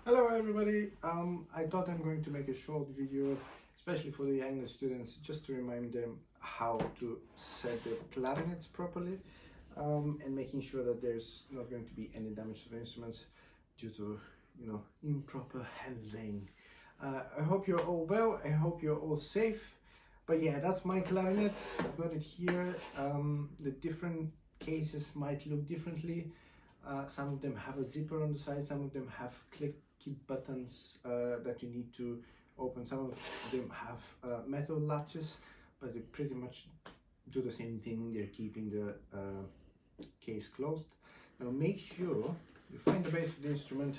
Hello everybody, I thought I'm going to make a short video, especially for the younger students, just to remind them how to set the clarinets properly and making sure that there's not going to be any damage to the instruments due to, improper handling. I hope you're all well, I hope you're all safe, but yeah, that's my clarinet. I've got it here. The different cases might look differently. Some of them have a zipper on the side, some of them have key buttons that you need to open, some of them have metal latches, but they pretty much do the same thing. They're keeping the case closed. Now make sure you find the base of the instrument,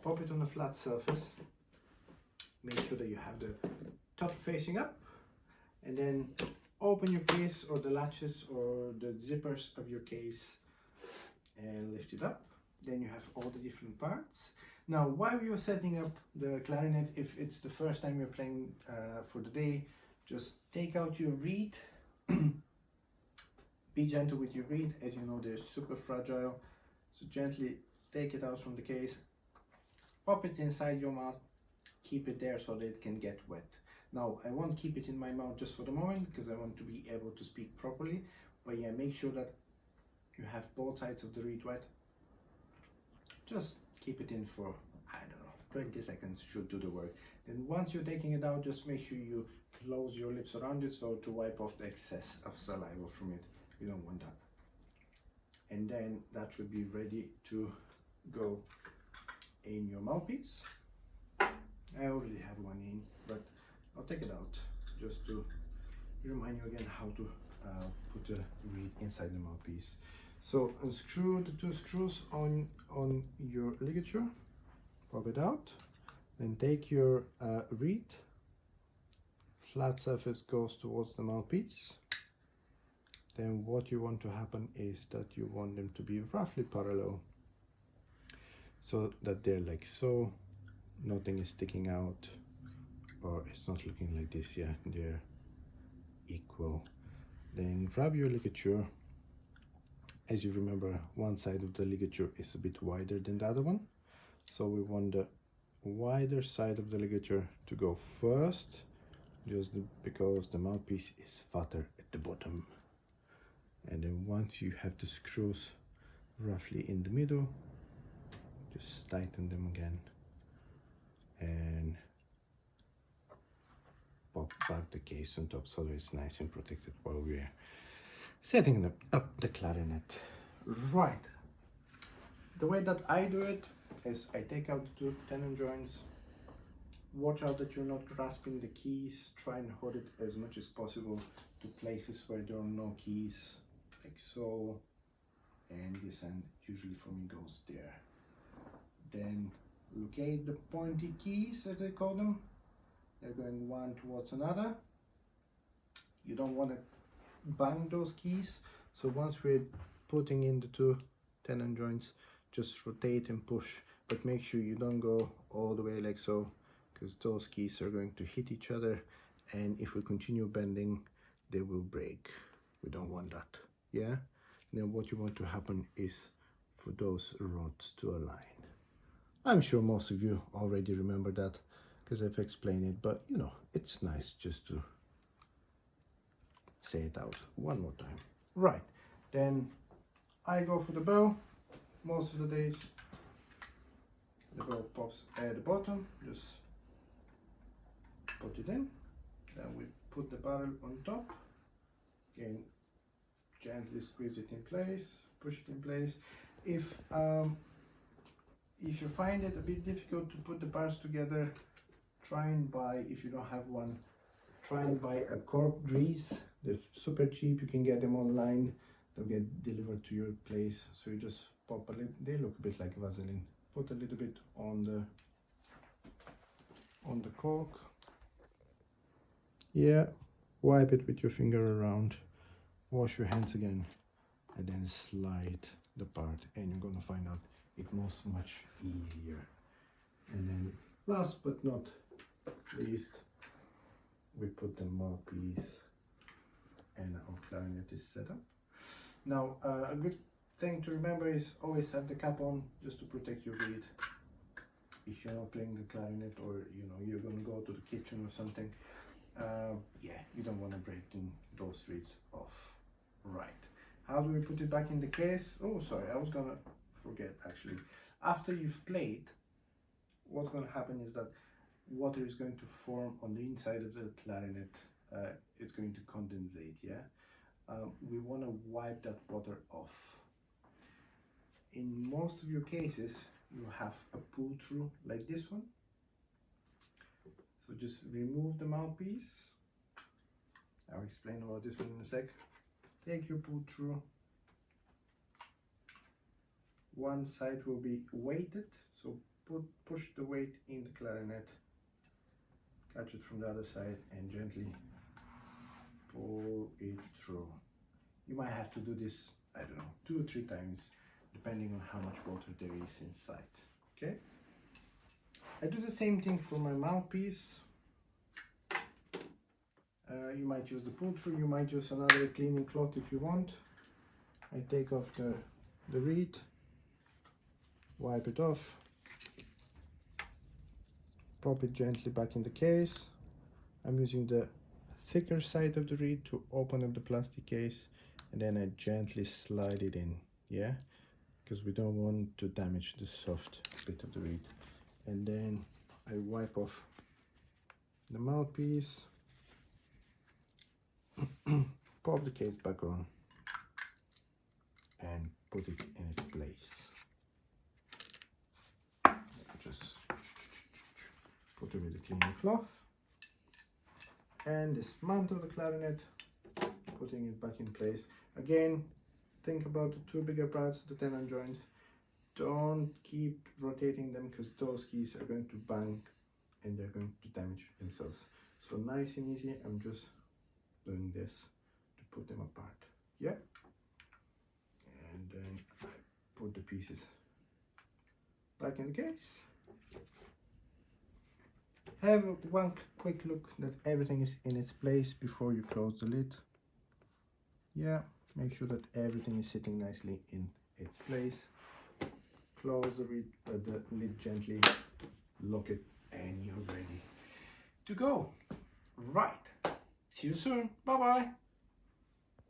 pop it on a flat surface, make sure that you have the top facing up, and then open your case or the latches or the zippers of your case and lift it up. Then you have all the different parts. Now while you're setting up the clarinet, if it's the first time you're playing for the day, just take out your reed. Be gentle with your reed, as you know they're super fragile, so gently take it out from the case, pop it inside your mouth, keep it there so that it can get wet. Now I won't keep it in my mouth just for the moment because I want to be able to speak properly, but yeah, make sure that you have both sides of the reed wet. Just keep it in for, I don't know, 20 seconds should do the work. Then once you're taking it out, just make sure you close your lips around it so to wipe off the excess of saliva from it. You don't want that. And then that should be ready to go in your mouthpiece. I already have one in, but I'll take it out just to remind you again how to put the reed inside the mouthpiece. So unscrew the two screws on your ligature, pop it out, then take your reed, flat surface goes towards the mouthpiece. Then what you want to happen is that you want them to be roughly parallel, so that they're like so, nothing is sticking out, or it's not looking like this. Yeah, they're equal. Then grab your ligature. As you remember, one side of the ligature is a bit wider than the other one, so we want the wider side of the ligature to go first, just because the mouthpiece is fatter at the bottom. And then once you have the screws roughly in the middle, just tighten them again and pop back the case on top so that it's nice and protected while we're setting up the clarinet. Right, the way that I do it is I take out the two tenon joints. Watch out that you're not grasping the keys. Try and hold it as much as possible to places where there are no keys, like so, and this end usually for me goes there. Then locate the pointy keys, as I call them. They're going one towards another. You don't want to bang those keys, so once we're putting in the two tenon joints, just rotate and push, but make sure you don't go all the way like so, because those keys are going to hit each other, and if we continue bending they will break. We don't want that. Yeah, then what you want to happen is for those rods to align. I'm sure most of you already remember that because I've explained it, but you know, it's nice just to say it out one more time. Right, then I go for the bow. Most of the days the bow pops at the bottom, just put it in, then we put the barrel on top, again gently squeeze it in place, push it in place. If you find it a bit difficult to put the bars together, try and buy, if you don't have one, try and buy a cork grease. They're super cheap, you can get them online, they'll get delivered to your place. So you just pop a little, they look a bit like Vaseline, put a little bit on the cork, yeah, wipe it with your finger around, wash your hands again, and then slide the part, and you're gonna find out it moves much easier. And then last but not least, we put the mouthpiece and our clarinet is set up. Now a good thing to remember is always have the cap on, just to protect your reed. if you're not playing the clarinet, or you know you're gonna go to the kitchen or something. Yeah, you don't want to break those reeds off. Right, how do we put it back in the case? Oh, sorry, I was gonna forget actually. After you've played, what's going to happen is that water is going to form on the inside of the clarinet. It's going to condensate, yeah? We want to wipe that water off. In most of your cases, you have a pull-through like this one. So just remove the mouthpiece. I'll explain about this one in a sec. Take your pull-through. One side will be weighted, so push the weight in the clarinet, catch it from the other side, and gently pull it through. You might have to do this, I don't know, 2 or 3 times, depending on how much water there is inside. Okay? I do the same thing for my mouthpiece. You might use the pull-through, you might use another cleaning cloth if you want. I take off the reed, wipe it off, pop it gently back in the case. I'm using the thicker side of the reed to open up the plastic case, and then I gently slide it in, yeah, because we don't want to damage the soft bit of the reed. And then I wipe off the mouthpiece, pop the case back on, and put it in its place. Just put it with the cleaning cloth and dismantle the clarinet, putting it back in place. Again, think about the 2 bigger parts, the tenon joints. Don't keep rotating them, because those keys are going to bang and they're going to damage themselves. So nice and easy, I'm just doing this to put them apart. Yeah, and then I put the pieces back in the case. Have one quick look that everything is in its place before you close the lid. Yeah, make sure that everything is sitting nicely in its place. Close the lid gently, lock it, and you're ready to go. Right, see you soon, bye bye.